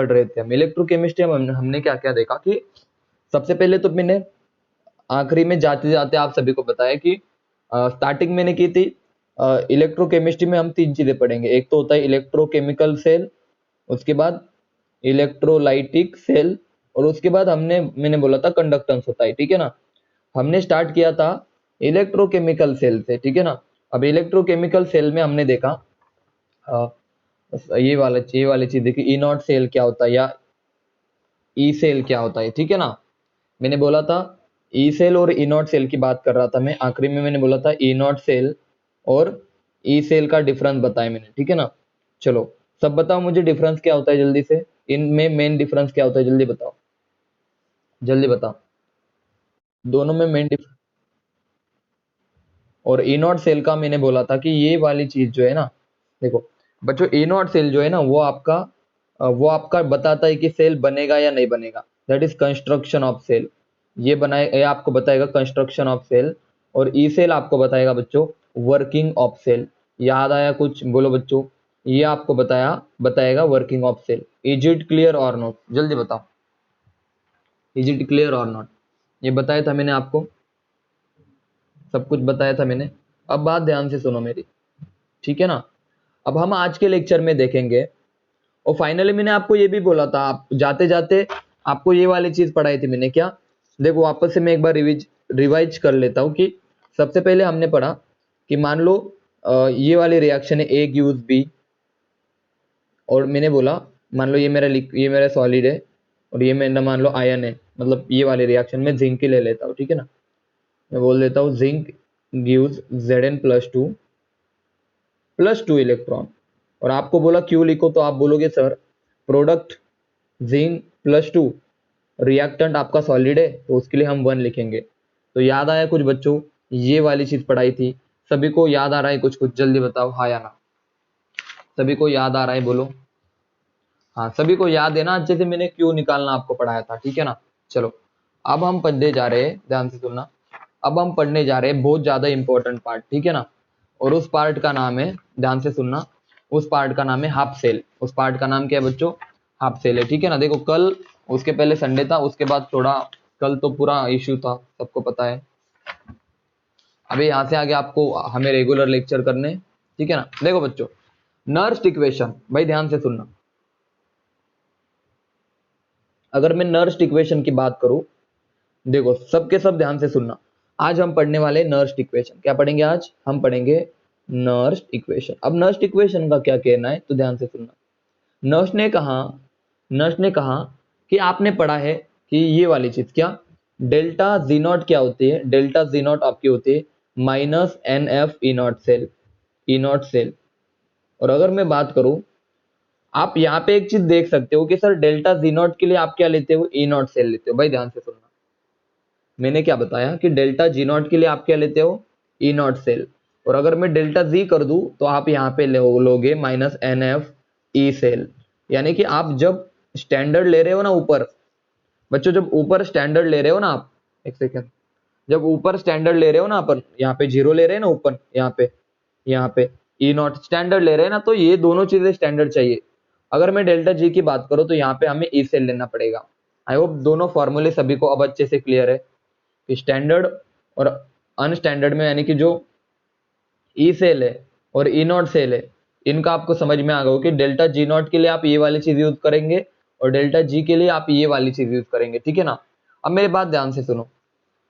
पढ़ रहे थे हम इलेक्ट्रोकेमिस्ट्री में हमने क्या क्या देखा कि सबसे पहले तो मैंने आखिरी में जाते जाते आप सभी को बताया कि स्टार्टिंग मैंने की थी इलेक्ट्रोकेमिस्ट्री में हम तीन चीजें पढ़ेंगे। एक तो होता है इलेक्ट्रोकेमिकल सेल, उसके बाद इलेक्ट्रोलाइटिक सेल, और उसके बाद मैंने बोला था कंडक्टेंस होता है, ठीक है ना। हमने स्टार्ट किया था इलेक्ट्रोकेमिकल सेल से, ठीक है ना। अब इलेक्ट्रोकेमिकल सेल में हमने देखा ये वाली चीज देखी, ई नॉट सेल क्या होता है या ई सेल क्या होता है, ठीक है ना। मैंने बोला था ई सेल और ई नॉट सेल की बात कर रहा था मैं। आखिरी में मैंने बोला था ई नॉट सेल और ई सेल का डिफरेंस बताया मैंने, ठीक है ना। चलो सब बताओ मुझे डिफरेंस क्या होता है जल्दी से, इनमें मेन डिफरेंस क्या होता है, जल्दी बताओ, जल्दी बताओ। दोनों में मेन डिफरेंस। और ई नॉट सेल का मैंने बोला था कि ये वाली चीज जो है ना, देखो बच्चों, ई नॉट सेल जो है ना वो आपका बताता है कि सेल बनेगा या नहीं बनेगा, that is construction of cell. ये आपको बताएगा कंस्ट्रक्शन ऑफ सेल। और ई सेल आपको बताएगा बच्चों वर्किंग ऑफ सेल। याद आया कुछ, बोलो बच्चों। ये आपको बताएगा working of cell. Is it clear or not, जल्दी बताओ, is it clear or not. ये बताया था मैंने आपको, सब कुछ बताया था मैंने। अब बात ध्यान से सुनो मेरी, ठीक है ना। अब हम आज के लेक्चर में देखेंगे, और फाइनली मैंने आपको ये भी बोला था, आप जाते जाते आपको ये वाली चीज पढ़ाई थी मैंने, क्या। देखो वापस से मैं एक बार रिवाइज कर लेता हूँ कि सबसे पहले हमने पढ़ा कि मान लो ये वाली रिएक्शन है ए गिव्स बी, और मैंने बोला मान लो ये मेरा सॉलिड है और ये मेरा मान लो आयन है, मतलब ये वाली रिएक्शन में जिंक की ले लेता हूँ, ठीक है ना। मैं बोल देता हूँ जिंक गिव्स Zn +2 इलेक्ट्रॉन। और आपको बोला क्यों लिखो, तो आप बोलोगे सर प्रोडक्ट जिंक +2, रिएक्टेंट आपका सॉलिड है तो उसके लिए हम 1 लिखेंगे। तो याद आया कुछ बच्चों, ये वाली चीज पढ़ाई थी। सभी को याद आ रहा है कुछ कुछ, जल्दी बताओ हाँ या ना। सभी को याद आ रहा है बोलो हाँ। सभी को याद है ना अच्छे से, मैंने क्यों निकालना आपको पढ़ाया था, ठीक है ना। चलो अब हम पढ़ने जा रहे हैं, ध्यान से सुनना। अब हम पढ़ने जा रहे हैं बहुत ज्यादा इंपॉर्टेंट पार्ट, ठीक है ना। और उस पार्ट का नाम है, ध्यान से सुनना, उस पार्ट का नाम है हाफ सेल। उस पार्ट का नाम क्या है बच्चों, हाफ सेल है, ठीक है ना। देखो कल, उसके पहले संडे था, उसके बाद थोड़ा, कल तो पूरा इश्यू था, सबको पता है। अभी यहाँ से आगे आपको हमें रेगुलर लेक्चर करने, ठीक है ना। देखो बच्चों, नर्स्ट इक्वेशन, भाई ध्यान से सुनना। अगर मैं नर्स्ट इक्वेशन की बात करूं, देखो सबके सब ध्यान से सुनना। आज हम पढ़ने वाले नर्स्ट इक्वेशन। क्या पढ़ेंगे आज हम पढ़ेंगे नर्स्ट इक्वेशन। अब नर्स्ट इक्वेशन का क्या कहना है, तो ध्यान से सुनना। नर्स ने कहा नर्स ने कहा कि आपने पढ़ा है कि ये वाली चीज क्या, डेल्टा जी नॉट क्या होती है। डेल्टा जी नॉट आपकी होती है -NF ई नॉट सेल। और अगर मैं बात करूं, आप यहाँ पे एक चीज देख सकते हो कि सर डेल्टा जी नॉट के लिए आप क्या लेते हो, ई नॉट सेल लेते हो। भाई ध्यान से सुनना, मैंने क्या बताया कि डेल्टा जी नॉट के लिए आप क्या लेते हो, ई नॉट सेल। और अगर मैं डेल्टा जी कर दूं तो आप यहाँ पे लोगे -NF ई सेल। यानी कि आप जब स्टैंडर्ड ले रहे हो ना ऊपर, बच्चों जब ऊपर स्टैंडर्ड ले रहे हो ना आप, एक सेकेंड, जब ऊपर स्टैंडर्ड ले रहे हो ना अपन, यहाँ पे 0 ले रहे हैं ना ऊपर, यहाँ पे ई नॉट स्टैंडर्ड ले रहे हैं ना, तो ये दोनों चीजें स्टैंडर्ड चाहिए। अगर मैं डेल्टा जी की बात करूं तो यहाँ पे हमें ई सेल लेना पड़ेगा। आई होप दोनों फॉर्मूले सभी को अब अच्छे से क्लियर है कि स्टैंडर्ड और अनस्टैंडर्ड में, यानी कि जो ई सेल है और ई नॉट सेल है, इनका आपको समझ में आ गया कि डेल्टा जी नॉट के लिए आप ये वाली चीज यूज करेंगे और डेल्टा जी के लिए आप ये वाली चीज यूज करेंगे, ठीक है ना। अब मेरी बात ध्यान से सुनो,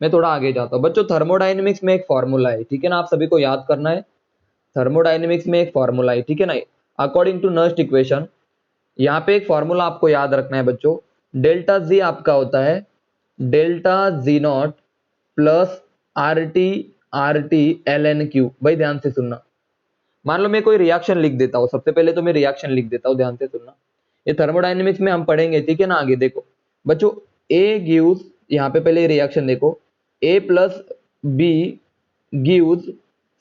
मैं थोड़ा आगे जाता हूँ बच्चों। थर्मोडाइनमिक्स में एक फॉर्मूला है, ठीक है ना, आप सभी को याद करना है। थर्मोडाइनमिक्स में एक फॉर्मूला है, ठीक है ना, अकॉर्डिंग टू नर्स्ट इक्वेशन। यहाँ पे एक फॉर्मूला आपको याद रखना है बच्चों। डेल्टा जी आपका होता है delta G not plus RT ln Q। भाई ध्यान से सुनना, मान लो मैं कोई रिएक्शन लिख देता हूँ, सबसे पहले तो मैं रिएक्शन लिख देता हूँ, ध्यान से सुनना। ये थर्मोडाइनमिक्स में हम पढ़ेंगे, ठीक है ना आगे। देखो बच्चों, ए गिव्स, यहाँ पे पहले रिएक्शन देखो, A plus B gives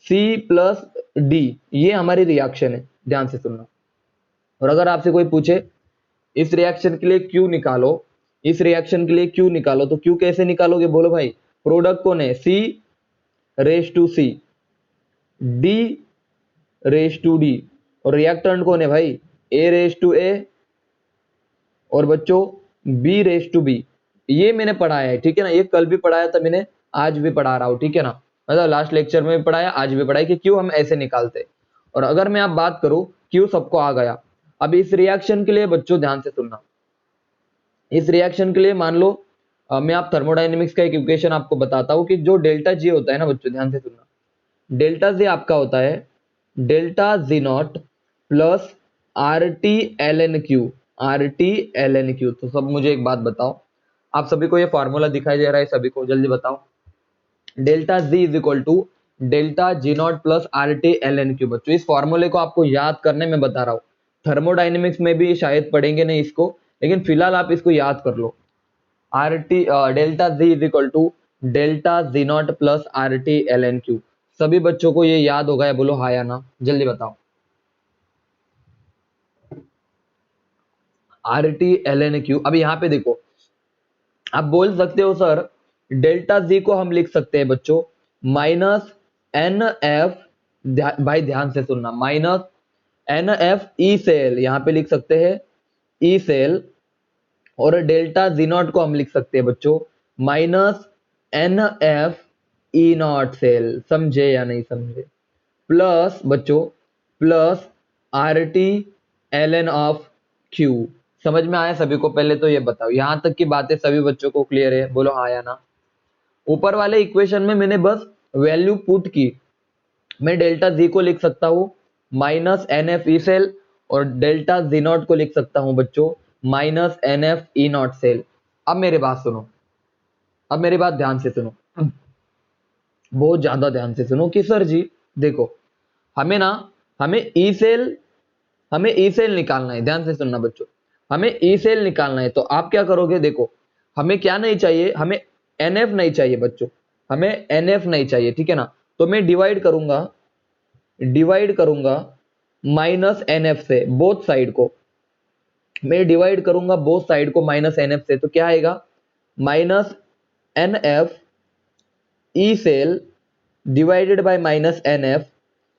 C plus D, ये हमारी रिएक्शन है, ध्यान से सुनना। और अगर आपसे कोई पूछे इस रिएक्शन के लिए क्यू निकालो, इस रिएक्शन के लिए क्यू निकालो, तो क्यू कैसे निकालोगे, बोलो भाई। प्रोडक्ट कौन है, C⁻C, D⁻D, और रिएक्टेंट कौन है भाई, A⁻A और बच्चों b रेस टू b, ये मैंने पढ़ाया है, ठीक है ना, ये कल भी पढ़ाया था मैंने, आज भी पढ़ा रहा हूँ, ठीक है ना, मतलब लास्ट लेक्चर में भी पढ़ाया, आज भी पढ़ाया कि क्यों हम ऐसे निकालते। और अगर मैं आप बात करूं क्यों सबको आ गया, अब इस रिएक्शन के लिए बच्चों ध्यान से सुनना, इस रिएक्शन के लिए मान लो मैं आप थर्मोडायनेमिक्स का एक इक्वेशन आपको बताता हूँ कि जो डेल्टा जी होता है ना बच्चों, ध्यान से सुनना, डेल्टा जी आपका होता है delta G not plus R T L N Q, R T L N Q. तो सब मुझे एक बात बताओ, आप सभी को ये फॉर्मूला दिखाई दे रहा है, सभी को जल्दी बताओ, delta G is equal to delta G not plus R T L N Q. बच्चों इस फॉर्मूले को आपको याद करने में बता रहा हूँ, थर्मोडाइनमिक्स में भी शायद पढ़ेंगे नहीं इसको, लेकिन फिलहाल आप इसको याद कर लो, R T delta G is equal to delta G not plus R T L N Q. सभी बच्चों को ये याद होगा या बोलो हाँ या ना, जल्दी बताओ। R T L N Q, अब यहाँ पे देखो, आप बोल सकते हो सर डेल्टा जी को हम लिख सकते हैं बच्चों माइनस एन एफ, भाई ध्यान से सुनना, minus N F E cell, यहाँ पे लिख सकते हैं ई सेल, और डेल्टा जी नॉट को हम लिख सकते हैं बच्चों minus N F E not cell, समझे या नहीं समझे, प्लस बच्चों plus R T L N of Q. समझ में आया सभी को? पहले तो ये बताओ, यहां तक की बातें सभी बच्चों को क्लियर है, बोलो हाँ या ना। ऊपर वाले इक्वेशन में मैंने बस वैल्यू पुट की, मैं डेल्टा जी को लिख सकता हूं minus N F E cell, और डेल्टा जी नॉट को लिख सकता हूं बच्चों minus N F E not cell. अब मेरी बात सुनो, अब मेरी बात ध्यान से सुनो, बहुत ज्यादा ध्यान से सुनो कि सर जी देखो, हमें ना, हमें ई सेल, हमें ई सेल निकालना है, ध्यान से सुनना बच्चों, हमें ई सेल निकालना है, तो आप क्या करोगे, देखो हमें क्या नहीं चाहिए, हमें एन एफ नहीं चाहिए बच्चों, हमें एन एफ नहीं चाहिए, ठीक है ना, तो मैं डिवाइड करूंगा, डिवाइड करूंगा माइनस एन एफ से बोथ साइड को, मैं डिवाइड करूंगा बोथ साइड को माइनस एन एफ से, तो क्या आएगा minus N F E cell divided by minus N F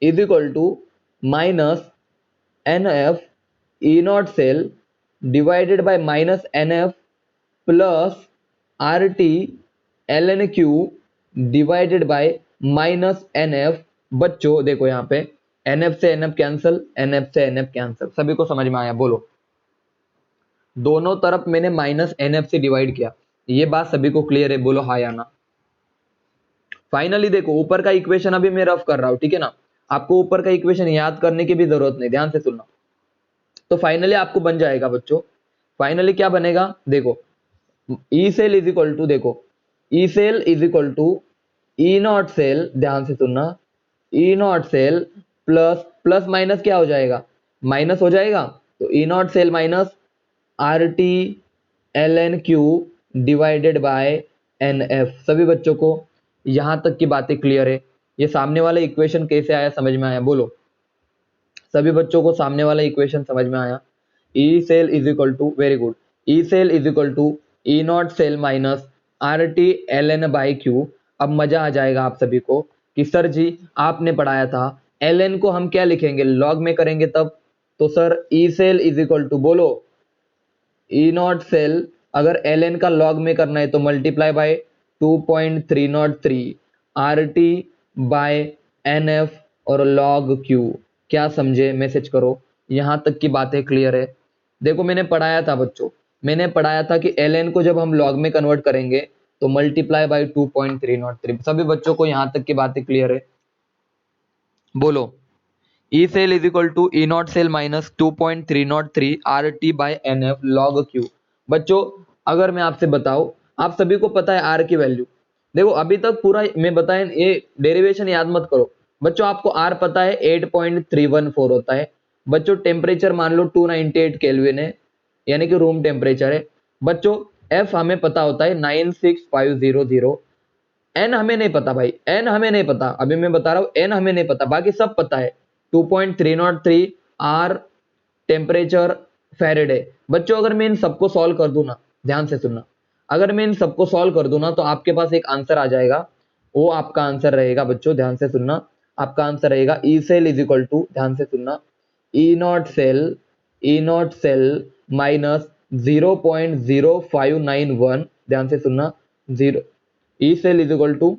is equal to minus N F E not cell divided by minus N F plus R T L N Q divided by minus N F. बच्चों देखो यहाँ पे N F से N F cancel, N F से N F cancel, सभी को समझ में आया बोलो, दोनों तरफ मैंने माइनस एन एफ से डिवाइड किया, ये बात सभी को क्लियर है, बोलो हाँ या ना। फाइनली देखो ऊपर का इक्वेशन अभी मैं रफ कर रहा हूं, ठीक है ना, आपको ऊपर का इक्वेशन याद करने की भी जरूरत नहीं, ध्यान से सुनना। तो फाइनली आपको बन जाएगा बच्चों, फाइनली क्या बनेगा देखो, E cell is equal to, देखो E cell is equal to E not cell, ध्यान से सुनना, E not cell plus plus minus क्या हो जाएगा, माइनस हो जाएगा, तो E not cell minus R T L N Q divided by N F. सभी बच्चों को यहां तक की बातें क्लियर है? ये सामने वाला इक्वेशन कैसे आया, समझ में आया बोलो, सभी बच्चों को सामने वाला इक्वेशन समझ में आया? E cell is equal to, very good, E cell is equal to E not cell minus R T L N by Q. अब मजा आ जाएगा आप सभी को कि सर जी आपने पढ़ाया था एल एन को हम क्या लिखेंगे, लॉग में करेंगे तब, तो sir E cell is equal to बोलो ई नॉट सेल, अगर एल एन का लॉग में करना है तो multiply by 2.303 R T by N F और लॉग क्यू। क्या समझे, मैसेज करो, यहां तक की बातें क्लियर है? देखो मैंने पढ़ाया था बच्चों, मैंने पढ़ाया था कि एल एन को जब हम लॉग में कन्वर्ट करेंगे तो मल्टीप्लाई बाय 2.303। सभी बच्चों को यहां तक की बातें क्लियर है, बोलो E cell is equal to E not cell minus 2.303 R T by N F log Q. बच्चों अगर मैं आपसे बताऊं, आप सभी को पता है आर की वैल्यू, देखो अभी तक पूरा मैं बताया, ये डेरिवेशन याद मत करो बच्चों, आपको आर पता है 8.314 होता है बच्चों, टेम्परेचर मान लो 298 केल्विन है, यानी कि रूम टेम्परेचर है बच्चों, एफ हमें पता होता है 96500, एन हमें नहीं पता भाई, एन हमें नहीं पता, अभी मैं बता रहा हूं एन हमें नहीं पता, बाकी सब पता है, 2.303 आर टेम्परेचर फेरेडे। बच्चों अगर मैं इन सबको सॉल्व कर दूं ना, ध्यान से सुनना, अगर मैं इन सबको सॉल्व कर दूं ना तो आपके पास एक आंसर आ जाएगा, वो आपका आंसर रहेगा बच्चों, ध्यान से सुनना, आपका आंसर रहेगा E cell is equal to, ध्यान से सुनना, ई नॉट सेल माइनस 0.0591, ध्यान से सुनना, zero, E cell is equal to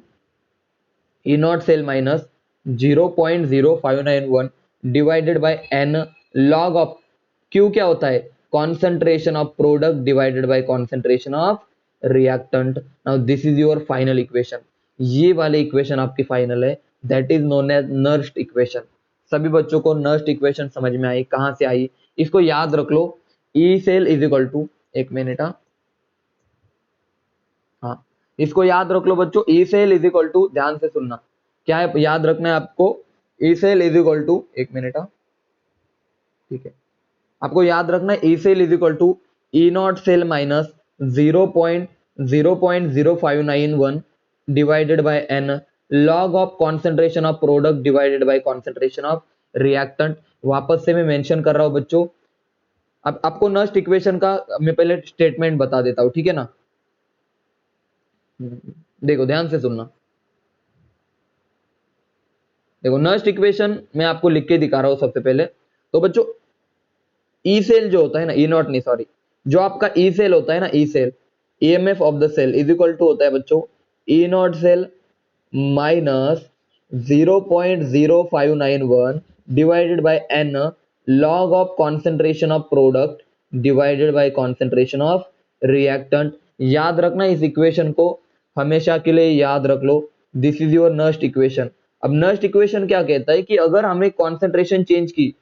E not cell minus 0.0591 divided by N log of Q क्या होता है, concentration of product divided by concentration of reactant. Now this is your final equation, ये वाली equation आपकी final है, that is known as Nernst equation. सभी बच्चों को नर्स्ट इक्वेशन समझ में आई, कहां से आई, इसको याद रख लो। E cell is equal to, एक मिनट, हाँ इसको याद रख लो बच्चों, E cell is equal to, ध्यान से सुनना, क्या है याद रखना है आपको, E cell is equal to, एक मिनट, ठीक है, आपको याद रखना है E cell is equal to E not cell minus 0.0591 divided by N log of concentration of product divided by concentration of reactant. वापस से मैं मेंशन कर रहा हूं बच्चों, अब आपको नर्स्ट इक्वेशन का मैं पहले स्टेटमेंट बता देता हूं, ठीक है ना, देखो ध्यान से सुनना, देखो नर्स्ट इक्वेशन मैं आपको लिख के दिखा रहा हूं सबसे पहले। तो बच्चों ई सेल जो होता है ना, ई नॉट नहीं सॉरी, जो आपका ई सेल होता है ना, E cell, EMF of the cell is equal to होता है बच्चों E not cell minus 0.0591 divided by N log of concentration of product divided by concentration of reactant. याद रखना इस इक्वेशन को, हमेशा के लिए याद रख लो, this is your Nernst equation. अब नर्स्ट इक्वेशन क्या कहता है कि अगर हमने कॉन्सेंट्रेशन चेंज की,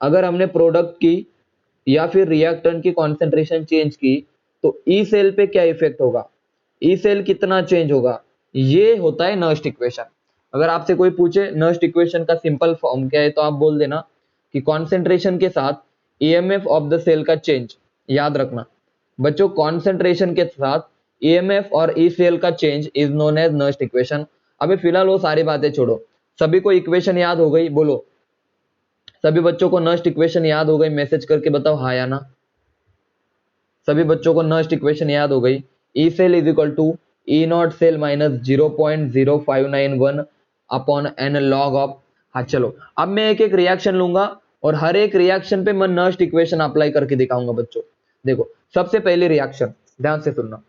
अगर हमने प्रोडक्ट की या फिर रिएक्टेंट की कॉन्सेंट्रेशन चेंज की, तो ई सेल पे क्या इफेक्ट होगा, ई सेल कितना चेंज होगा, ये होता है नर्स्ट इक्वेशन। अगर आपसे कोई पूछे नर्स्ट इक्वेशन का सिंपल फॉर्म क्या है, तो आप बोल देना कि कॉन्सेंट्रेशन के साथ ईएमएफ ऑफ द सेल का चेंज। याद रखना बच्चों, कॉन्सेंट्रेशन के साथ ईएमएफ और ई सेल का change is known as Nernst equation. अभी फिलहाल वो सारी बातें छोड़ो, सभी को इक्वेशन याद हो गई, बोलो सभी बच्चों को नर्स्ट इक्वेशन याद हो गई, मैसेज करके बताओ हाँ या ना। सभी बच्चों को नर्स्ट इक्वेशन याद हो गई, E cell is equal to E not cell minus 0.0591 upon N log of. हाँ चलो अब मैं एक एक रिएक्शन लूंगा और हर एक रिएक्शन पे मैं नर्स्ट इक्वेशन अप्लाई करके दिखाऊंगा बच्चों। देखो सबसे पहली रिएक्शन, ध्यान से सुनना,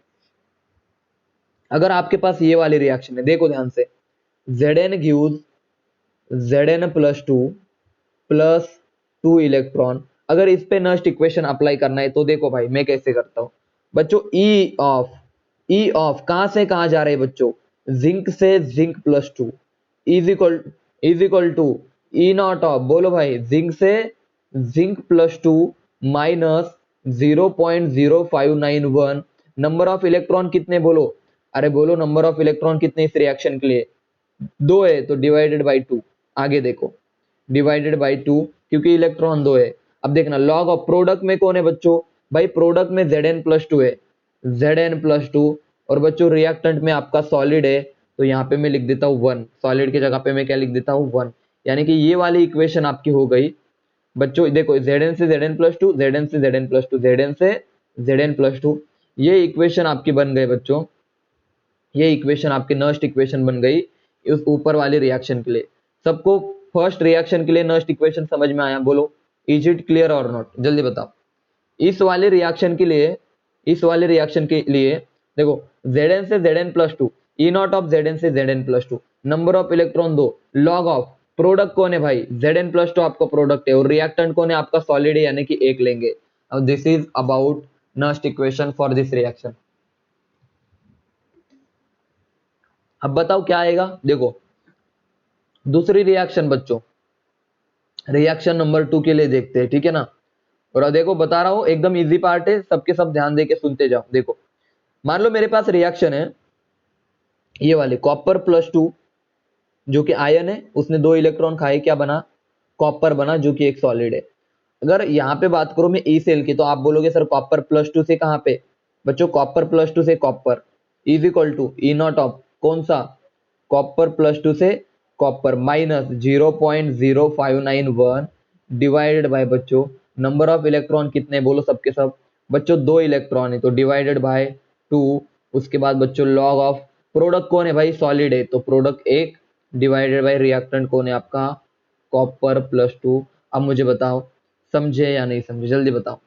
अगर आपके पास ये वाली रिएक्शन है, देखो ध्यान से, Zn gives Zn plus 2 plus 2 electron. अगर इस पे नर्स्ट इक्वेशन अप्लाई करना है तो देखो भाई मैं कैसे करता हूं बच्चों, ई ऑफ कहां से कहां जा रहे हैं बच्चों, जिंक से zinc plus 2 is equal to E naught of, बोलो भाई, जिंक से zinc plus 2 minus 0.0591, number of electron कितने बोलो, अरे बोलो नंबर ऑफ इलेक्ट्रॉन कितने इस रिएक्शन के लिए, 2 है तो डिवाइडेड बाई 2, आगे देखो डिवाइडेड बाई 2 क्योंकि इलेक्ट्रॉन 2 है। अब देखना लॉग ऑफ प्रोडक्ट में कौन है बच्चों, भाई प्रोडक्ट में Zn प्लस 2 है, Zn प्लस 2, और बच्चों रिएक्टेंट में आपका सॉलिड है, तो यहाँ पे मैं लिख देता हूँ 1, सॉलिड की जगह पे मैं क्या लिख देता हूँ 1, यानी कि ये वाली इक्वेशन आपकी हो गई बच्चों। देखो Zn से Zn प्लस 2, Zn से Zn प्लस 2, Zn से Zn प्लस 2, ये इक्वेशन आपकी बन गई बच्चों, ये इक्वेशन आपकी नर्स्ट इक्वेशन बन गई उस ऊपर वाली रिएक्शन के लिए। सबको फर्स्ट रिएक्शन के लिए नर्स्ट इक्वेशन समझ में आया, बोलो is it clear or not, जल्दी बताओ। इस वाले रिएक्शन के लिए, इस वाले रिएक्शन के लिए देखो Zn से Zn plus 2, E naught of Zn से Zn plus 2, number of electron 2, log of product कौन है भाई, Zn प्लस 2 आपका प्रोडक्ट है और रिएक्टेंट कौन है आपका सॉलिड है, यानी कि 1 लेंगे। अब this is about Nernst equation for this reaction. अब बताओ क्या आएगा, देखो दूसरी रिएक्शन बच्चों, रिएक्शन नंबर 2 के लिए देखते हैं, ठीक है ना। और देखो बता रहा हूं एकदम इजी पार्ट है, सबके सब ध्यान देके सुनते जाओ। देखो मान लो मेरे पास रिएक्शन है ये वाली, कॉपर प्लस 2 जो कि आयन है, उसने 2 इलेक्ट्रॉन खाए, क्या बना, कॉपर बना, जो कि एक सॉलिड है। अगर यहाँ पे बात करूं मैं ई सेल की, तो आप बोलोगे सर कॉपर प्लस 2 से कहां पे, बच्चों कॉपर प्लस 2 से copper is equal to E naught of कौन सा, कॉपर प्लस 2 से कॉपर माइनस 0.0591 डिवाइडेड बाय बच्चों नंबर ऑफ इलेक्ट्रॉन कितने, बोलो सबके सब बच्चों 2 इलेक्ट्रॉन है तो डिवाइडेड बाय 2, उसके बाद बच्चों लॉग ऑफ प्रोडक्ट कौन है भाई, सॉलिड है तो प्रोडक्ट 1 डिवाइडेड बाय रिएक्टेंट कौन है आपका, कॉपर प्लस 2। अब मुझे बताओ समझे या नहीं समझे, जल्दी बताओ।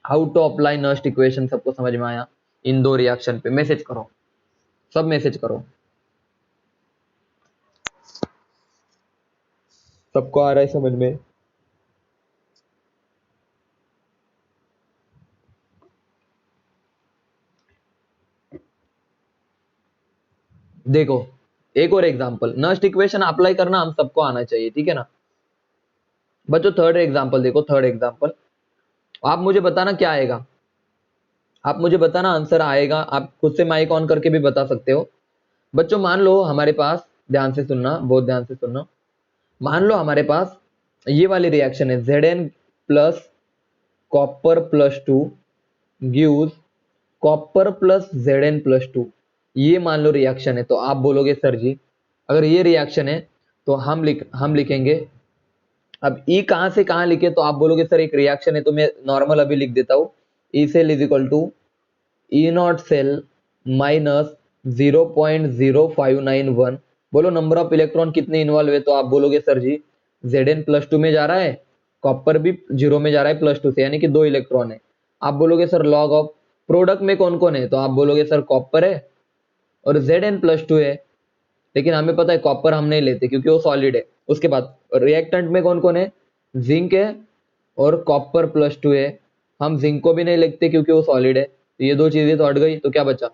How to apply Nernst equation सबको समझ में आया? इन दो रिएक्शन पे मैसेज करो, सब मैसेज करो। सबको आ रहा है समझ में? देखो एक और एग्जांपल, नर्स्ट इक्वेशन अप्लाई करना हम सबको आना चाहिए, ठीक है ना बच्चों? थर्ड एग्जांपल देखो, थर्ड एग्जांपल आप मुझे बताना क्या आएगा, आप मुझे बताना आंसर आएगा, आप खुद से माइक ऑन करके भी बता सकते हो। बच्चों मान लो हमारे पास, ध्यान से सुनना, बहुत ध्यान से सुनना, मान लो हमारे पास ये वाली रिएक्शन है, Zn plus copper plus 2 gives copper plus Zn plus 2, ये मान लो रिएक्शन है। तो आप बोलोगे सर जी अगर ये रिएक्शन है तो हम लिखेंगे, अब ई कहां से कहां लिखे, तो आप बोलोगे सर एक रिएक्शन है तो मैं नॉर्मल अभी लिख देता हूं, E cell is equal to E not cell minus 0.0591। बोलो नंबर ऑफ इलेक्ट्रॉन कितने इन्वॉल्व है, तो आप बोलोगे सर जी Zn प्लस 2 में जा रहा है, कॉपर भी 0 में जा रहा है प्लस 2 से, यानी कि 2 इलेक्ट्रॉन है। आप बोलोगे सर लॉग ऑफ प्रोडक्ट में कौन कौन है, तो आप बोलोगे सर कॉपर है और Zn प्लस 2 है, लेकिन हमें पता है कॉपर हम नहीं लेते क्योंकि वो सॉलिड है। उसके बाद रिएक्टेंट में कौन कौन है, जिंक है और कॉपर प्लस 2 है, हम जिंक को भी नहीं लिखते क्योंकि वो सॉलिड है। तो ये दो चीजें तो हट गई, तो क्या बचा,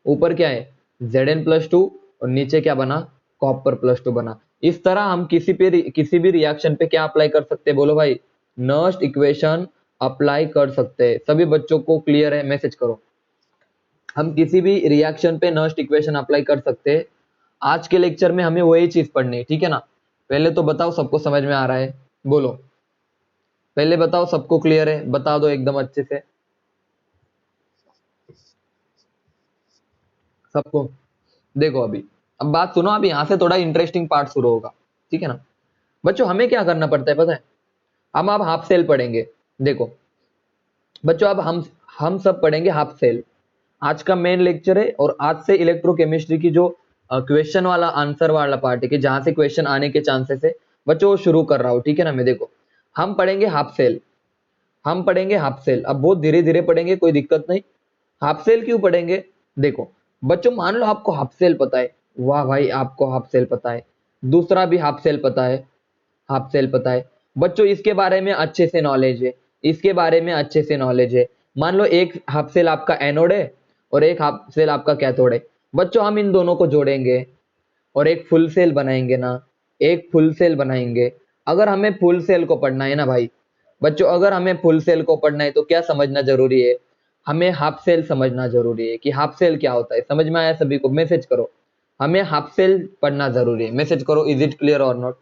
ऊपर क्या है Zn प्लस 2 और नीचे क्या बना, कॉपर प्लस 2 बना। इस तरह हम किसी भी रिएक्शन पे क्या अप्लाई कर सकते हैं, बोलो भाई, नर्स्ट इक्वेशन अप्लाई कर सकते हैं। सभी बच्चों को क्लियर है, मैसेज करो। हम किसी भी रिएक्शन पे नर्स्ट इक्वेशन अप्लाई कर सकते हैं। आज के लेक्चर में हमें वही चीज पढ़नी है, ठीक है ना? पहले तो बताओ सबको समझ में आ रहा है, बोलो पहले बताओ सबको क्लियर है, बता दो एकदम अच्छे से सबको। देखो अभी, अब बात सुनो, अभी यहाँ से थोड़ा इंटरेस्टिंग पार्ट शुरू होगा, ठीक है ना बच्चों? हमें क्या करना पड़ता है पता है? हम अब हाफ सेल पढ़ेंगे। देखो बच्चों अब हम सब पढ़ेंगे हाफ सेल। आज का मेन लेक्चर है और आज से इलेक्ट्रोकेमिस्ट्री की जो क्वेश्चन वाला आंसर वाला पार्ट है कि जहां से क्वेश्चन आने के चांसेस है बच्चों, वो शुरू कर रहा हूं, ठीक है ना? मैं देखो हम पढ़ेंगे हाफ सेल, हम पढ़ेंगे हाफ सेल। अब बहुत धीरे धीरे पढ़ेंगे, कोई दिक्कत नहीं। हाफ सेल क्यों पढ़ेंगे? देखो बच्चों मान लो आपको हाफ सेल पता है, वाह भाई आपको हाफ सेल पता है, दूसरा भी हाफ सेल पता है, हाफ सेल पता है बच्चों, इसके बारे में अच्छे से नॉलेज है, इसके बारे में अच्छे से नॉलेज है। मान लो एक हाफ सेल आपका एनोड है और एक हाफ सेल आपका कैथोड है। बच्चों हम इन दोनों को जोड़ेंगे और एक फुल सेल बनाएंगे ना, एक फुल सेल बनाएंगे। अगर हमें फुल सेल को पढ़ना है ना भाई बच्चों, अगर हमें फुल सेल को पढ़ना है तो क्या समझना जरूरी है, हमें हाफ सेल समझना जरूरी है। कि हाफ सेल क्या होता है, समझ में आया सभी को? मैसेज करो, हमें हाफ सेल पढ़ना जरूरी है, मैसेज करो, is it clear or not?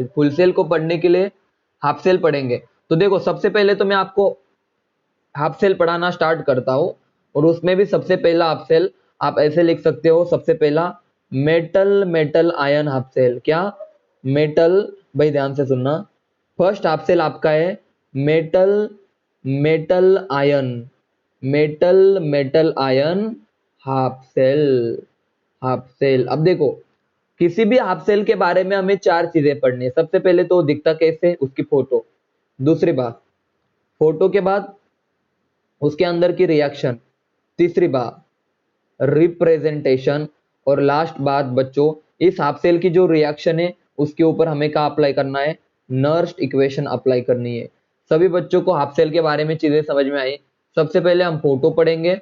Full sell को पढ़ने के लिए हाफ सेल पढ़ेंगे। तो देखो सबसे पहले तो मैं आपको हाफ सेल पढ़ाना स्टार्ट करता हूं, और उसमें भी सबसे पहला हाफ सेल आप ऐसे लिख सकते हो, सबसे पहला metal metal ion half cell. क्या? मेटल, भाई ध्यान से सुनना, फर्स्ट हाफ सेल आपका है metal metal ion, metal metal ion half cell, half cell. अब देखो किसी भी हाफ सेल के बारे में हमें चार चीजें पढ़नी है। सबसे पहले तो दिखता कैसे, उसकी फोटो, दूसरी बात फोटो के बाद उसके अंदर की रिएक्शन, तीसरी बात रिप्रेजेंटेशन, और लास्ट बात बच्चों इस हाफ सेल की जो रिएक्शन है उसके ऊपर हमें क्या अप्लाई करना है, नर्स्ट इक्वेशन अप्लाई करनी है। सभी बच्चों को हाफ सेल के बारे में चीजें समझ में आई। सबसे पहले हम फोटो पढ़ेंगे,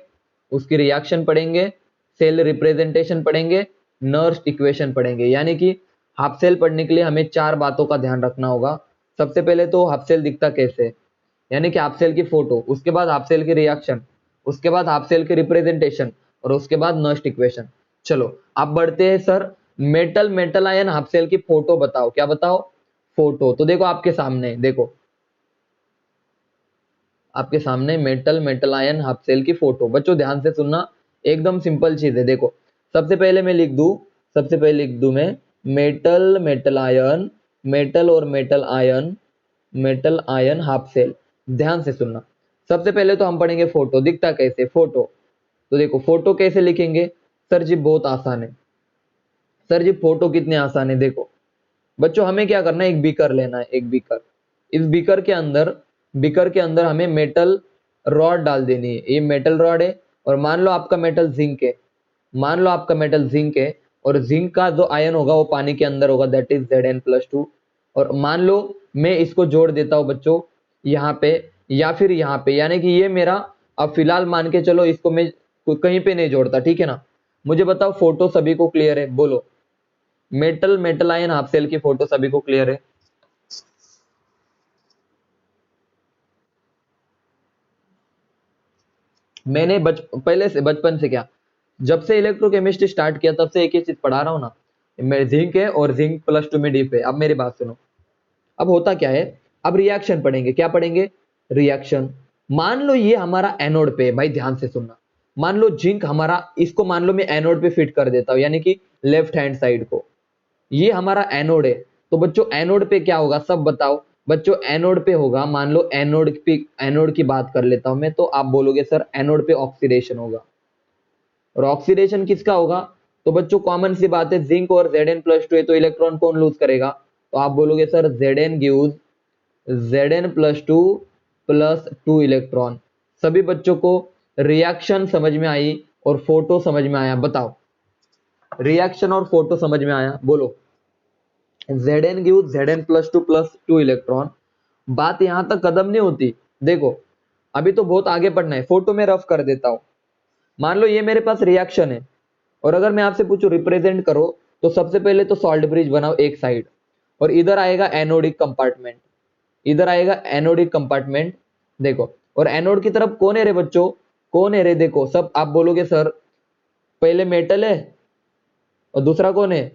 उसकी रिएक्शन पढ़ेंगे, सेल रिप्रेजेंटेशन पढ़ेंगे, नर्स्ट इक्वेशन पढ़ेंगे। यानी कि हाफ सेल पढ़ने के लिए हमें चार बातों का ध्यान रखना होगा। सबसे पहले तो हाफ सेल दिखता कैसे, यानी कि हाफ सेल की फोटो, उसके बाद हाफ सेल की रिएक्शन, उसके बाद हाफ सेल की रिप्रेजेंटेशन, और उसके बाद नर्स्ट इक्वेशन। चलो अब बढ़ते हैं sir, metal metal ion half cell की फोटो बताओ। क्या बताओ? फोटो। तो देखो आपके सामने, देखो आपके सामने metal metal ion half cell की फोटो। बच्चों ध्यान से सुनना, एकदम सिंपल चीज है। देखो सबसे पहले मैं लिख दूं, सबसे पहले लिख दूं मैं मेटल मेटल आयन, मेटल और metal ion, metal ion half cell. ध्यान से सुनना, सबसे पहले तो हम पढ़ेंगे फोटो, दिखता कैसे फोटो। तो देखो फोटो कैसे लिखेंगे सर जी, बहुत आसान है सर जी, फोटो कितने आसान है। देखो बच्चों हमें क्या करना है, एक बीकर लेना है, एक बीकर। इस बीकर के अंदर हमें मेटल रॉड डाल देनी है। ये मेटल रॉड है और मान लो आपका मेटल जिंक है, मान लो आपका मेटल जिंक है और जिंक का जो आयन होगा वो पानी के अंदर होगा, दैट इज Zn+2। और मान लो मैं इसको जोड़ देता हूं बच्चों यहाँ पे या फिर यहाँ पे, यानी कि ये मेरा, अब फिलहाल मान के चलो इसको मैं कहीं पे नहीं जोड़ता, ठीक है ना। मुझे बताओ फोटो सभी को क्लियर है, बोलो। Metal metal ion half cell की फोटो सभी को क्लियर है। मैंने पहले से बचपन से क्या, जब से इलेक्ट्रोकेमिस्ट्री स्टार्ट किया तब से एक ही चीज पढ़ा रहा हूँ ना, मैं जिंक है और जिंक +2 में डीप है। अब मेरी बात सुनो, अब होता क्या है, अब रिएक्शन पढ़ेंगे, क्या पढ़ेंगे, रिएक्शन। मान लो ये हमारा एनोड पे है, भाई ध्यान से सुनना। मान लो जिंक हमारा, इसको मान लो मैं एनोड पे फिट कर देता हूँ, यानी कि लेफ्ट हैंड साइड को, ये हमारा एनोड है। तो बच्चों एनोड पे क्या होगा सब बताओ। बच्चों एनोड पे होगा, मान लो एनोड पे, एनोड की बात कर लेता हूं मैं, तो आप बोलोगे सर एनोड पे ऑक्सीडेशन होगा। और ऑक्सीडेशन किसका होगा, तो बच्चों कॉमन सी बात है, जिंक और Zn+2 है तो इलेक्ट्रॉन कौन लूज करेगा, तो आप बोलोगे sir Zn gives Zn+2 +2 electron. सभी बच्चों को रिएक्शन समझ में आई और फोटो समझ में आया, बताओ रिएक्शन और फोटो समझ में आया, बोलो। Zn gives Zn+2 +2 electron. बात यहां तक खत्म नहीं होती, देखो अभी तो बहुत आगे पढ़ना है, फोटो में रफ कर देता हूं। मान लो ये मेरे पास रिएक्शन है और अगर मैं आपसे पूछूं रिप्रेजेंट करो, तो सबसे पहले तो सॉल्ट ब्रिज बनाओ एक साइड, और इधर आएगा एनोडिक कंपार्टमेंट, इधर आएगा एनोडिक कंपार्टमेंट, देखो। और एनोड की तरफ कौन है रे बच्चों, कौन है रे, देखो सब आप बोलोगे सर पहले मेटल है और दूसरा कौन है,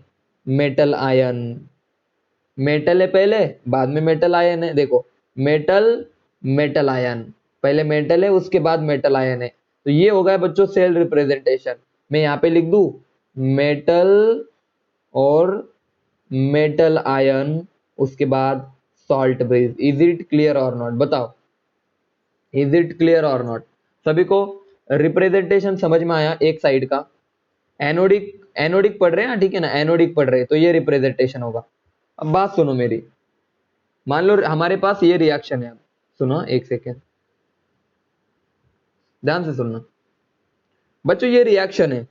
मेटल आयन। मेटल है पहले, बाद में मेटल आयन है, देखो मेटल मेटल आयन, पहले मेटल है उसके बाद मेटल आयन है। तो ये हो गया बच्चों सेल रिप्रेजेंटेशन। मैं यहाँ पे लिख दू मेटल और मेटल आयन, उसके बाद salt bridge. Is it clear or not, बताओ is it clear or not. सभी को रिप्रेजेंटेशन समझ में आया एक साइड का। एनोडिक, एनोडिक पढ़ रहे हैं ना, ठीक है ना, एनोडिक पढ़ रहे हैं तो ये रिप्रेजेंटेशन होगा। अब बात सुनो मेरी, मान लो हमारे पास ये रिएक्शन है, सुनो एक सेकेंड ध्यान से सुनना बच्चों, ये रिएक्शन है,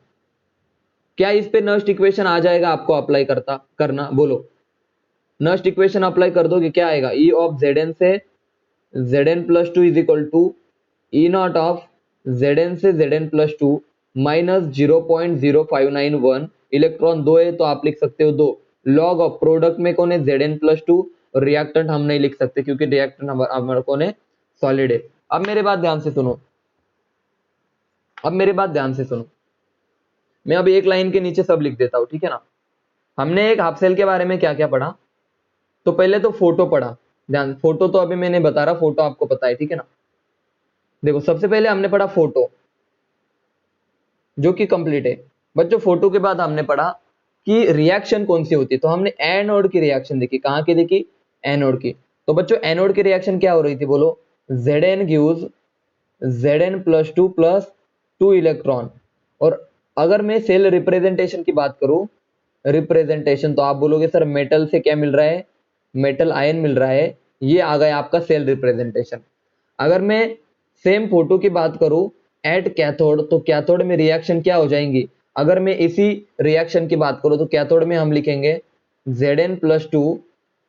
क्या इस पे नर्स्ट इक्वेशन आ जाएगा आपको अप्लाई करता करना, बोलो। नर्स्ट इक्वेशन अप्लाई कर दोगे क्या आएगा, ई ऑफ Zn से Zn+2 is equal to E naught of Zn से Zn+2 -0.0591। इलेक्ट्रॉन दो है तो आप लिख सकते हो दो, लॉग ऑफ प्रोडक्ट में कौन है Zn+2, और रिएक्टेंट हम नहीं लिख सकते क्योंकि रिएक्टेंट हमारा कौन है, सॉलिड है। अब मेरे बात ध्यान से सुनो, अब मेरी बात ध्यान से सुनो, मैं अब एक लाइन के नीचे सब लिख देता हूं, ठीक है ना। हमने एक हाफ सेल के बारे में क्या क्या पढ़ा, तो पहले तो फोटो पढ़ा, ध्यान, फोटो तो अभी मैंने बता रहा, फोटो आपको पता है, ठीक है ना। देखो सबसे पहले हमने पढ़ा फोटो, जो कि कंप्लीट है। बच्चों फोटो के बाद हमने पढ़ा कि रिएक्शन कौन सी होती है, तो हमने एनोड की रिएक्शन देखी, कहां की देखी, एनोड की। तो बच्चों एनोड की रिएक्शन क्या हो रही थी, बोलो। Zn gives Zn+2 +2 electron. और अगर मैं सेल रिप्रेजेंटेशन की बात करूं, रिप्रेजेंटेशन, तो आप बोलोगे सर मेटल से क्या मिल रहा है, मेटल आयन मिल रहा है, ये आ गया आपका सेल रिप्रेजेंटेशन। अगर मैं सेम फोटो की बात करूं एट कैथोड, तो कैथोड में रिएक्शन क्या हो जाएंगी, अगर मैं इसी रिएक्शन की बात करूं तो कैथोड में हम लिखेंगे Zn+2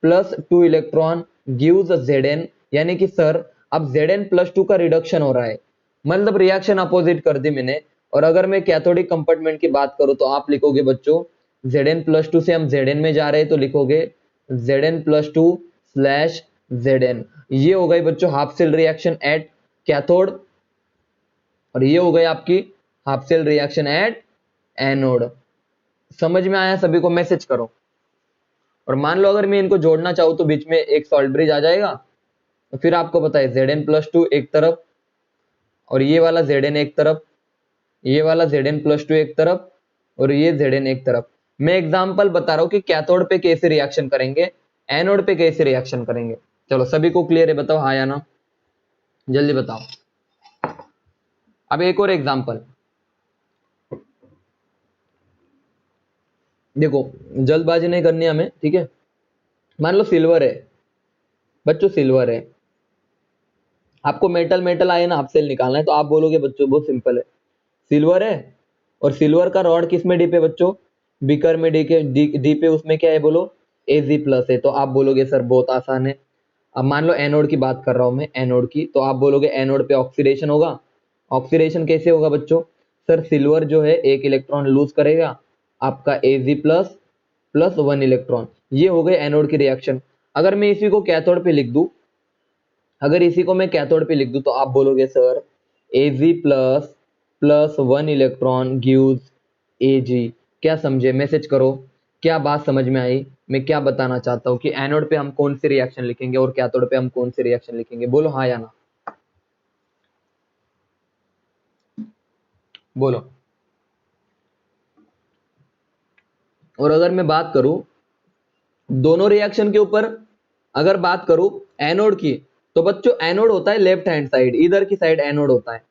+2 इलेक्ट्रॉन गिव्स Zn, यानी कि सर अब Zn+2 का रिडक्शन हो रहा है, मतलब रिएक्शन अपोजिट कर दी मैंने। और अगर मैं कैथोडिक कंपार्टमेंट की बात करूं तो आप लिखोगे बच्चों Zn+2 से हम Zn में जा रहे हैं तो लिखोगे Zn+2/Zn। ये हो गई बच्चों half cell reaction at cathode, और ये हो गई आपकी half cell reaction at anode. समझ में आया सभी को, मैसेज करो। और मान लो अगर मैं इनको जोड़ना चाहूँ तो बीच में एक सॉल्ट ब्रिज आ जाएगा, तो फिर आपको पता है Zn+2 एक तरफ और ये वाला Zn एक तरफ, ये वाला Zn+2 एक तरफ और ये Zn एक तरफ। मैं एग्जांपल बता रहा हूं कि कैथोड पे कैसे रिएक्शन करेंगे, एनोड पे कैसे रिएक्शन करेंगे। चलो सभी को क्लियर है, बताओ हाँ या ना, जल्दी बताओ। अब एक और एग्जांपल देखो, जल्दबाजी नहीं करनी हमें, ठीक है। मान लो सिल्वर है बच्चों, सिल्वर है, आपको metal metal ion half cell निकालना है, तो आप बोलोगे बच्चों बहुत सिंपल है, सिल्वर है और सिल्वर का रॉड किस में डीप है बच्चों, बीकर में डीप है, उसमें क्या है बोलो, Ag प्लस है। तो आप बोलोगे सर बहुत आसान है। अब मान लो एनोड की बात कर रहा हूं मैं, एनोड की, तो आप बोलोगे एनोड पे ऑक्सीडेशन होगा। ऑक्सीडेशन कैसे होगा बच्चों, सर सिल्वर जो है एक इलेक्ट्रॉन लूज करेगा, आपका Ag प्लस प्लस 1 इलेक्ट्रॉन, ये हो गए एनोड की रिएक्शन। अगर मैं इसी को कैथोड पे लिख दूं, अगर इसी को मैं कैथोड पे लिख दूं, तो आप बोलोगे sir Ag plus plus 1 electron gives Ag। क्या समझे, मैसेज करो, क्या बात समझ में आई, मैं क्या बताना चाहता हूँ कि एनोड पे हम कौन सी रिएक्शन लिखेंगे और कैथोड पे हम कौन सी रिएक्शन लिखेंगे, बोलो हाँ या ना, बोलो। और अगर मैं बात करूं दोनों रिएक्शन के ऊपर, अगर बात करूं एनोड की, तो बच्चों एनोड होता है लेफ्ट हैंड साइड, इधर की साइड एनोड होता है।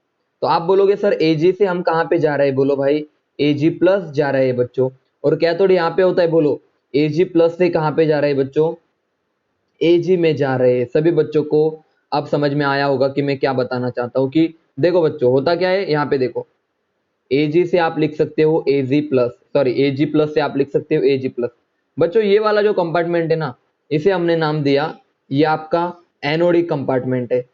तो आप बोलोगे सर Ag से हम कहां पे जा रहे हैं, बोलो भाई Ag प्लस जा रहे हैं बच्चों। और कैथोड यहाँ पे होता है, बोलो Ag प्लस से कहां पे जा रहे हैं बच्चों, Ag में जा रहे हैं। सभी बच्चों को अब समझ में आया होगा कि मैं क्या बताना चाहता हूं कि देखो बच्चों होता क्या है, यहाँ पे देखो Ag से आप लिख सकते हो Ag plus, sorry Ag plus से आप लिख सकते हो Ag प्लस। बच्चों ये वाला जो कंपार्टमेंट है ना, इसे हमने नाम दिया, ये आपका एनोडिक कंपार्टमेंट है,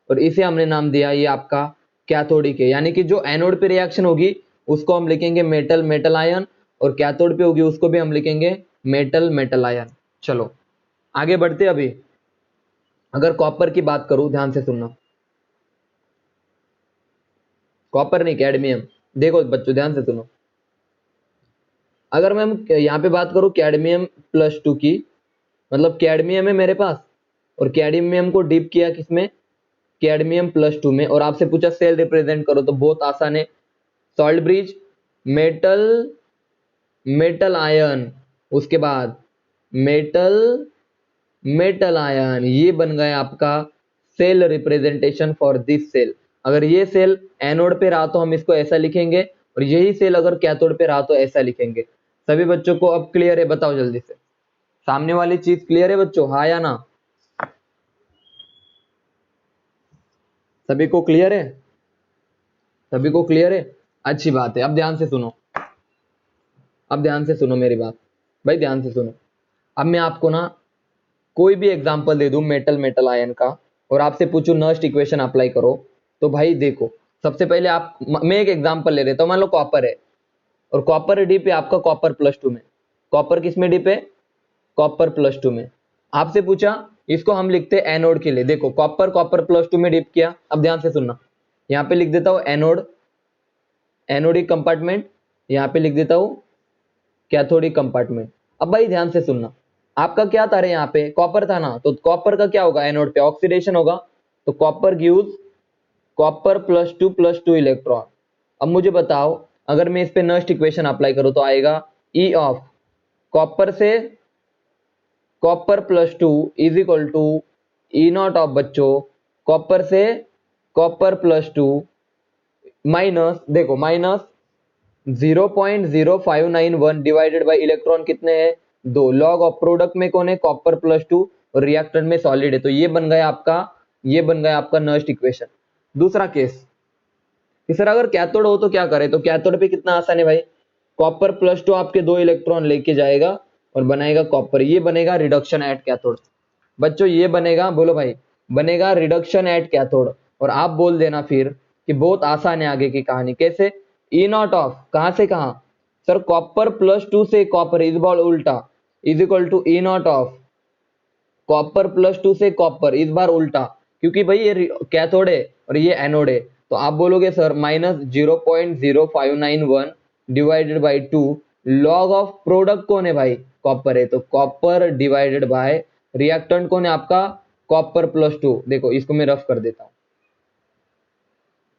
और इसे हमने नाम दिया ये आपका कैथोडिक है। यानी कि जो एनोड पे रिएक्शन होगी उसको हम लिखेंगे मेटल मेटल आयन, और कैथोड पे होगी उसको भी हम लिखेंगे मेटल मेटल आयन। चलो आगे बढ़ते। अभी अगर कॉपर की बात करूं, ध्यान से सुनना, कॉपर नहीं कैडमियम, देखो बच्चों ध्यान से सुनो। अगर मैं यहाँ पे बात करूं कैडमियम +2 की, मतलब कैडमियम है मेरे पास, और कैडमियम को डिप किया किसमें, कैडमियम +2 में, और आपसे पूछा सेल रिप्रेजेंट करो, तो बहुत आसान है, salt bridge, metal metal ion, उसके बाद मेटल मेटल आयन, ये बन गया आपका cell representation for this cell. अगर ये सेल एनोड पे रहा तो हम इसको ऐसा लिखेंगे, और यही सेल अगर कैथोड पे रहा तो ऐसा लिखेंगे। सभी बच्चों को अब क्लियर है, बताओ जल्दी से, सामने वाली चीज क्लियर है बच्चों, हाँ या ना, सभी को क्लियर है, सभी को क्लियर है, अच्छी बात है। अब ध्यान से सुनो, अब ध्यान से सुनो मेरी बात, भाई ध्यान से सुनो। अब मैं आपको ना कोई भी एग्जांपल दे दूं मेटल मेटल आयन का, और आपसे पूछूं नर्स्ट इक्वेशन अप्लाई करो, तो भाई देखो सबसे पहले आप, मैं एक एग्जांपल ले लेता हूं, मान लो कॉपर है, और कॉपर डीप है आपका कॉपर +2 में। कॉपर किस में डीप है, कॉपर +2 में। आपसे पूछा इसको हम लिखते हैं एनोड के लिए, देखो कॉपर कॉपर +2 में डीप किया। अब ध्यान से सुनना, यहाँ पे लिख देता हूं एनोड, एनोडिक कंपार्टमेंट, यहाँ पे लिख देता हूं कैथोडिक कंपार्टमेंट। अब भाई ध्यान से सुनना, आपका क्या था रे, यहाँ पे कॉपर था ना, तो कॉपर का क्या होगा, एनोड पे ऑक्सीडेशन होगा, तो कॉपर गिव्स कॉपर +2 इलेक्ट्रॉन। अब मुझे बताओ अगर मैं इस पे नर्स्ट इक्वेशन अप्लाई करूं, तो आएगा E ऑफ कॉपर से copper +2 is equal to E0 of बच्चों कॉपर से कॉपर +2 माइनस, देखो माइनस 0.0591 डिवाइडेड बाई इलेक्ट्रॉन कितने हैं, 2, लॉग ऑफ प्रोडक्ट में कौन है, कॉपर +2, और रिएक्टेंट में सॉलिड है, तो ये बन गया आपका, ये बन गया आपका नर्स्ट इक्वेशन। दूसरा केस कि सर अगर कैथोड हो तो क्या करें, तो कैथोड पे कितना आसान है भाई, कॉपर +2 आपके 2 इलेक्ट्रॉन लेके जाएगा और बनाएगा कॉपर, ये बनेगा रिडक्शन एट कैथोड। बच्चों ये बनेगा, बोलो भाई, बनेगा रिडक्शन एट कैथोड। और आप बोल देना फिर कि बहुत आसान है आगे की कहानी, कैसे, E0 ऑफ कहां से कहां, सर कॉपर +2 से कॉपर, इस बार उल्टा, is equal to E0 of copper +2 से कॉपर, इस बार उल्टा, क्योंकि भाई ये कैथोड है और ये एनोड है, तो आप बोलोगे sir -0.0591 divided by 2, log of product कौन है भाई, कॉपर है, तो कॉपर डिवाइडेड बाय रिएक्टेंट कौन है आपका, कॉपर +2। देखो इसको मैं रफ कर देता हूं,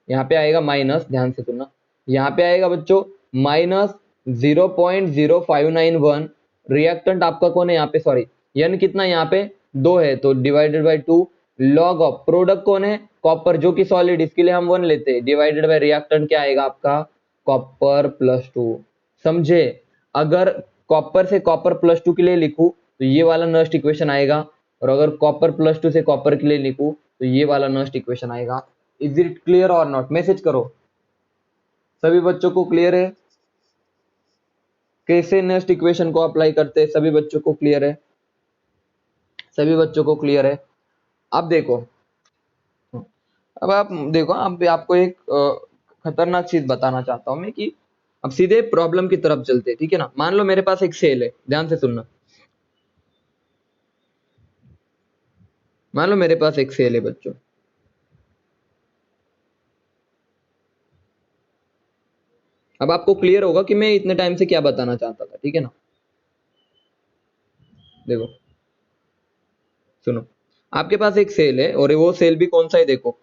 यहाँ पे आएगा माइनस, ध्यान से सुनना, यहाँ पे आएगा बच्चों -0.0591, रिएक्टेंट आपका कौन है यहाँ पे, सॉरी एन कितना यहाँ पे 2 है, तो divided by 2, log of product कौन है, कॉपर जो कि सॉलिड, इसके लिए हम 1 लेते हैं, डिवाइडेड बाई रिएक्टेंट क्या आएगा आपका, कॉपर +2। समझे, अगर कॉपर से कॉपर +2 के लिए लिखूं तो ये वाला नर्स्ट इक्वेशन आएगा, और अगर कॉपर +2 से कॉपर के लिए लिखूं तो ये वाला नर्स्ट इक्वेशन आएगा। Is it clear or not? Message करो, सभी बच्चों को क्लियर है कैसे नर्स्ट इक्वेशन को अप्लाई करते हैं? सभी बच्चों को क्लियर है? सभी बच्चों को क्लियर है? अब देखो, अब आप देखो, अब आपको एक खतरनाक चीज बताना चाहता हूं मैं कि अब सीधे प्रॉब्लम की तरफ चलते हैं, ठीक है ना। मान लो मेरे पास एक सेल है, ध्यान से सुनना। मान लो मेरे पास एक सेल है बच्चों, अब आपको क्लियर होगा कि मैं इतने टाइम से क्या बताना चाहता था, ठीक है ना। देखो सुनो, आपके पास एक सेल है और वो सेल भी कौन सा है, देखो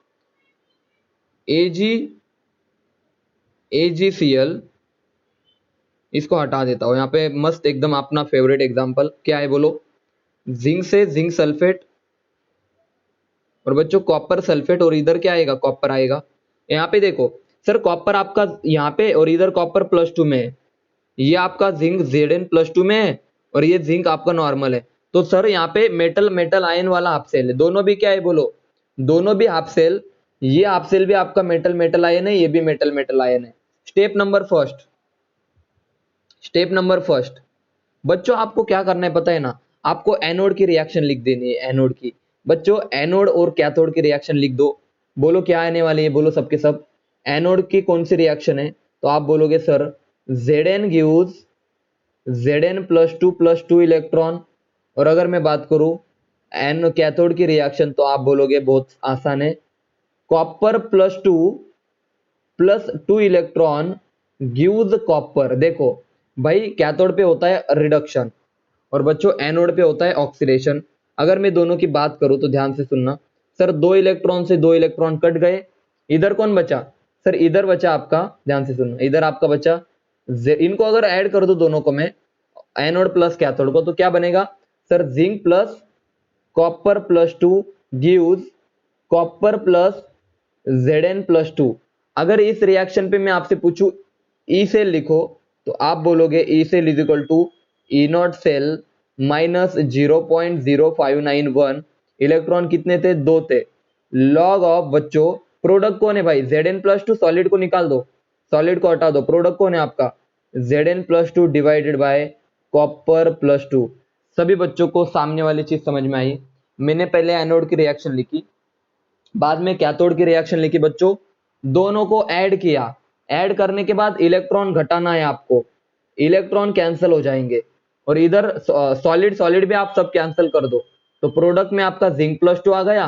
AgCl, इसको हटा देता हूं। यहाँ पे मस्त एकदम अपना फेवरेट एग्जांपल क्या है बोलो, जिंक से जिंक सल्फेट और बच्चों कॉपर सल्फेट, और इधर क्या आएगा, कॉपर आएगा। यहाँ पे देखो सर, कॉपर आपका यहाँ पे और इधर कॉपर +2 में है, ये आपका जिंक Zn+2 में है और ये जिंक आपका नॉर्मल है। तो सर यहाँ पे मेटल मेटल आयन वाला हाफ सेल है, दोनों भी क्या है बोलो, दोनों भी हाफ सेल। ये हाफ सेल भी आपका मेटल मेटल आयन है, ये भी मेटल मेटल आयन है। स्टेप नंबर फर्स्ट बच्चों, आपको क्या करना है पता है ना, आपको एनोड की रिएक्शन लिख देनी है। एनोड की बच्चों, एनोड और कैथोड की रिएक्शन लिख दो। बोलो क्या आने वाली है, बोलो सबके सब। एनोड की कौन सी रिएक्शन है, तो आप बोलोगे sir Zn gives Zn+2 electron. और अगर मैं बात करूं एन कैथोड की रिएक्शन, तो आप बोलोगे बहुत आसान है, कॉपर +2 इलेक्ट्रॉन गिव्स कॉपर। देखो भाई, कैथोड पे होता है रिडक्शन और बच्चों एनोड पे होता है ऑक्सीडेशन। अगर मैं दोनों की बात करूं तो ध्यान से सुनना, सर 2 इलेक्ट्रॉन से 2 इलेक्ट्रॉन कट गए, इधर कौन बचा, सर इधर बचा आपका, ध्यान से सुनना, इधर आपका बचा इनको अगर ऐड कर दो दोनों को मैं, एनोड प्लस कैथोड को, तो क्या बनेगा sir, zinc plus copper gives copper plus Zn+2। अगर इस रिएक्शन पे मैं आपसे पूछूं ई सेल लिखो, तो आप बोलोगे E cell is equal to E not cell minus 0.0591। Electron कितने थे, 2 थे। लॉग ऑफ बच्चों, प्रोडक्ट कौन है भाई, Zn+2, सॉलिड को निकाल दो, सॉलिड को हटा दो, प्रोडक्ट कौन है आपका, Zn+2 डिवाइडेड बाय कॉपर+2। सभी बच्चों को सामने वाली चीज समझ में आई? मैंने पहले एनोड की रिएक्शन लिखी, बाद में कैथोड की रिएक्शन लिखी बच्चों, दोनों को ऐड किया, ऐड करने के बाद इलेक्ट्रॉन घटाना है आपको, इलेक्ट्रॉन कैंसिल हो जाएंगे और इधर सॉलिड सॉलिड भी आप सब कैंसिल कर दो, तो प्रोडक्ट में आपका जिंक+2 आ गया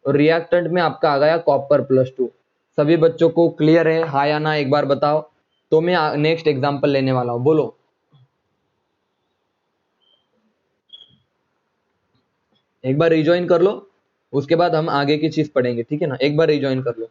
और रिएक्टेंट में आपका आ गया कॉपर+2। सभी बच्चों को क्लियर है, हाँ या ना एक बार बताओ। तो मैं नेक्स्ट एग्जांपल लेने वाला हूं, बोलो। एक बार रिजॉइन कर लो, उसके बाद हम आगे की चीज पढ़ेंगे, ठीक है ना। एक बार रिजॉइन कर लो।